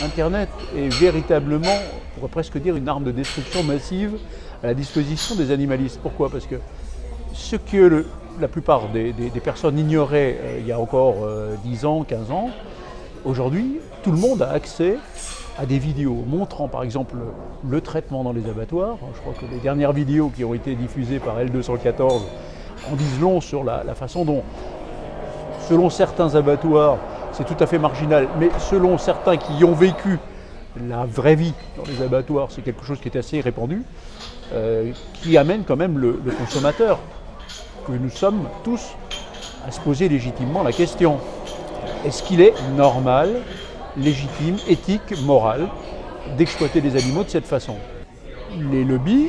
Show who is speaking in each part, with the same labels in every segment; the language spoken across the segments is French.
Speaker 1: Internet est véritablement, on pourrait presque dire, une arme de destruction massive à la disposition des animalistes. Pourquoi? Parce que ce que la plupart des personnes ignoraient il y a encore 10 ans, 15 ans, aujourd'hui, tout le monde a accès à des vidéos montrant par exemple le traitement dans les abattoirs. Je crois que les dernières vidéos qui ont été diffusées par L214 en disent long sur la façon dont, selon certains abattoirs, c'est tout à fait marginal, mais selon certains qui y ont vécu la vraie vie dans les abattoirs, c'est quelque chose qui est assez répandu, qui amène quand même le consommateur, que nous sommes tous, à se poser légitimement la question. Est-ce qu'il est normal, légitime, éthique, moral, d'exploiter les animaux de cette façon? Les lobbies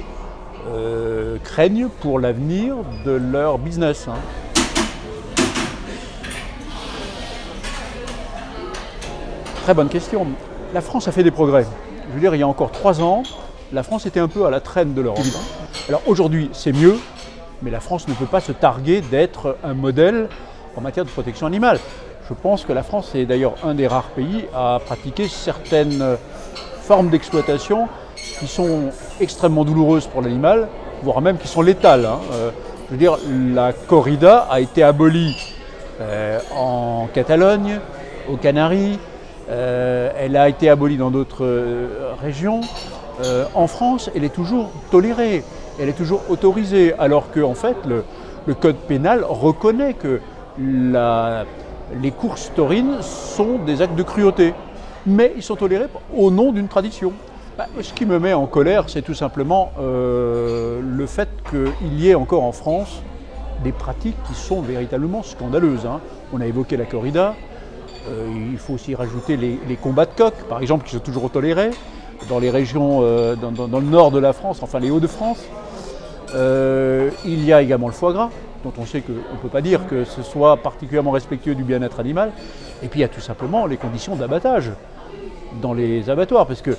Speaker 1: craignent pour l'avenir de leur business. Très bonne question. La France a fait des progrès. Je veux dire, il y a encore 3 ans, la France était un peu à la traîne de l'Europe. Alors aujourd'hui, c'est mieux, mais la France ne peut pas se targuer d'être un modèle en matière de protection animale. Je pense que la France est d'ailleurs un des rares pays à pratiquer certaines formes d'exploitation qui sont extrêmement douloureuses pour l'animal, voire même qui sont létales. Je veux dire, la corrida a été abolie en Catalogne, aux Canaries, elle a été abolie dans d'autres régions. En France, elle est toujours tolérée, elle est toujours autorisée, alors que en fait, le code pénal reconnaît que les courses taurines sont des actes de cruauté, mais ils sont tolérés au nom d'une tradition. Ce qui me met en colère, c'est tout simplement le fait qu'il y ait encore en France des pratiques qui sont véritablement scandaleuses. On a évoqué la corrida, il faut aussi rajouter les combats de coqs, par exemple, qui sont toujours tolérés dans les régions, dans le nord de la France, enfin les Hauts-de-France. Il y a également le foie gras, dont on sait qu'on ne peut pas dire que ce soit particulièrement respectueux du bien-être animal. Et puis il y a tout simplement les conditions d'abattage dans les abattoirs, parce que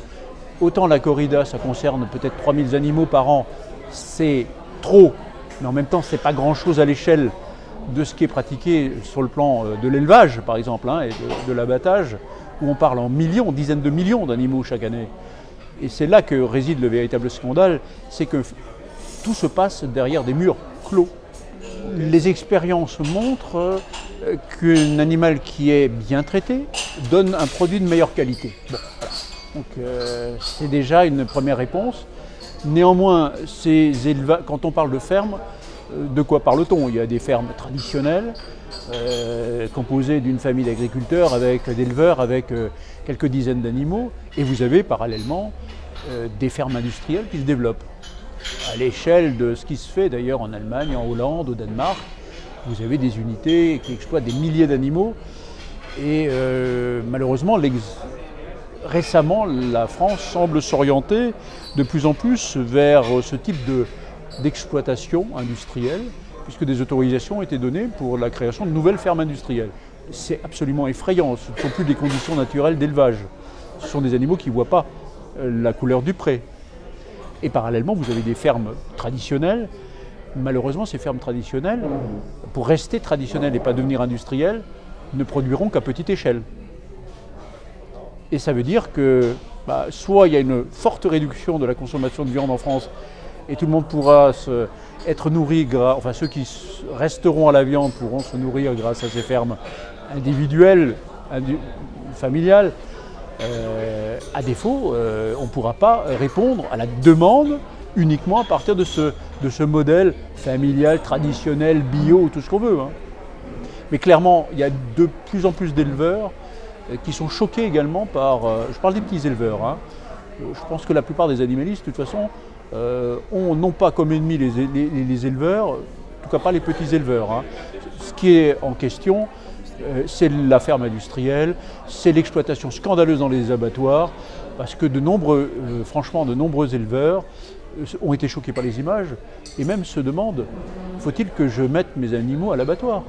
Speaker 1: autant la corrida, ça concerne peut-être 3000 animaux par an, c'est trop, mais en même temps, c'est pas grand-chose à l'échelle de ce qui est pratiqué sur le plan de l'élevage, par exemple, et de l'abattage, où on parle en millions, dizaines de millions d'animaux chaque année. Et c'est là que réside le véritable scandale, c'est que tout se passe derrière des murs clos. Les expériences montrent qu'un animal qui est bien traité donne un produit de meilleure qualité. Bon, voilà. Donc c'est déjà une première réponse. Néanmoins, quand on parle de ferme, de quoi parle-t-on? Il y a des fermes traditionnelles, composées d'une famille d'agriculteurs, d'éleveurs, avec quelques dizaines d'animaux, et vous avez parallèlement des fermes industrielles qui se développent. À l'échelle de ce qui se fait d'ailleurs en Allemagne, en Hollande, au Danemark, vous avez des unités qui exploitent des milliers d'animaux, et malheureusement, récemment, la France semble s'orienter de plus en plus vers ce type d'exploitation industrielle, puisque des autorisations ont été données pour la création de nouvelles fermes industrielles. C'est absolument effrayant, ce ne sont plus des conditions naturelles d'élevage. Ce sont des animaux qui ne voient pas la couleur du pré. Et parallèlement, vous avez des fermes traditionnelles. Malheureusement, ces fermes traditionnelles, pour rester traditionnelles et pas devenir industrielles, ne produiront qu'à petite échelle. Et ça veut dire que soit il y a une forte réduction de la consommation de viande en France, et tout le monde pourra être nourri, enfin ceux qui resteront à la viande pourront se nourrir grâce à ces fermes individuelles, familiales. À défaut, on ne pourra pas répondre à la demande uniquement à partir de ce modèle familial, traditionnel, bio, tout ce qu'on veut. Mais clairement, il y a de plus en plus d'éleveurs qui sont choqués également par... je parle des petits éleveurs. Je pense que la plupart des animalistes, de toute façon, ont non pas comme ennemis les éleveurs, en tout cas pas les petits éleveurs. Ce qui est en question, c'est la ferme industrielle, c'est l'exploitation scandaleuse dans les abattoirs, parce que franchement, de nombreux éleveurs ont été choqués par les images et même se demandent, faut-il que je mette mes animaux à l'abattoir?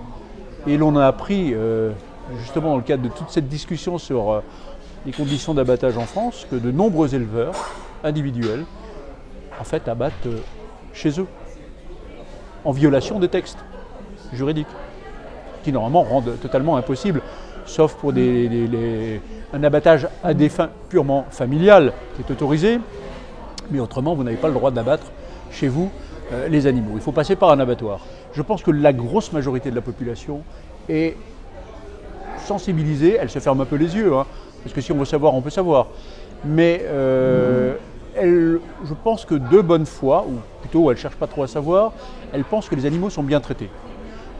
Speaker 1: Et l'on a appris, justement dans le cadre de toute cette discussion sur les conditions d'abattage en France, que de nombreux éleveurs individuels, en fait, abattent chez eux, en violation des textes juridiques, qui normalement rendent totalement impossible sauf pour un abattage à des fins purement familiales qui est autorisé, mais autrement vous n'avez pas le droit d'abattre chez vous les animaux. Il faut passer par un abattoir. Je pense que la grosse majorité de la population est sensibilisée, elle se ferme un peu les yeux, hein, parce que si on veut savoir, on peut savoir. Mais je pense que de bonne foi, ou plutôt elle ne cherche pas trop à savoir, elle pense que les animaux sont bien traités.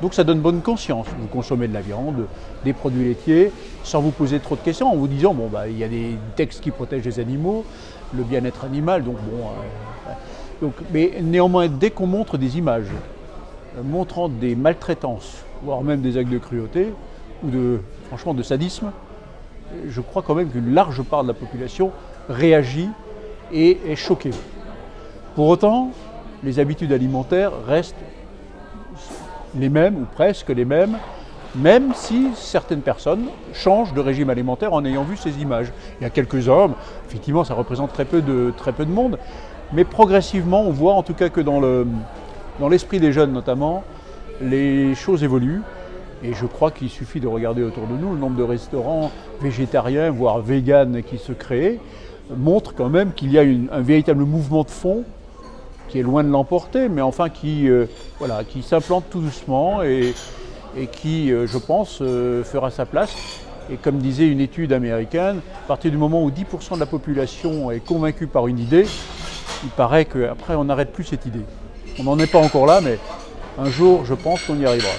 Speaker 1: Donc ça donne bonne conscience. Vous consommez de la viande, des produits laitiers, sans vous poser trop de questions, en vous disant, bon, il y a des textes qui protègent les animaux, le bien-être animal, donc bon... mais néanmoins, dès qu'on montre des images montrant des maltraitances, voire même des actes de cruauté, ou franchement de sadisme, je crois quand même qu'une large part de la population réagit et est choquée. Pour autant, les habitudes alimentaires restent les mêmes, ou presque les mêmes, même si certaines personnes changent de régime alimentaire en ayant vu ces images. Il y a quelques hommes, effectivement ça représente très peu de monde, mais progressivement on voit en tout cas que dans l'esprit des jeunes notamment, les choses évoluent. Et je crois qu'il suffit de regarder autour de nous, le nombre de restaurants végétariens, voire véganes qui se créent, montre quand même qu'il y a un véritable mouvement de fond qui est loin de l'emporter, mais enfin qui s'implante tout doucement et qui, je pense, fera sa place. Et comme disait une étude américaine, à partir du moment où 10% de la population est convaincue par une idée, il paraît qu'après on n'arrête plus cette idée. On n'en est pas encore là, mais un jour, je pense qu'on y arrivera.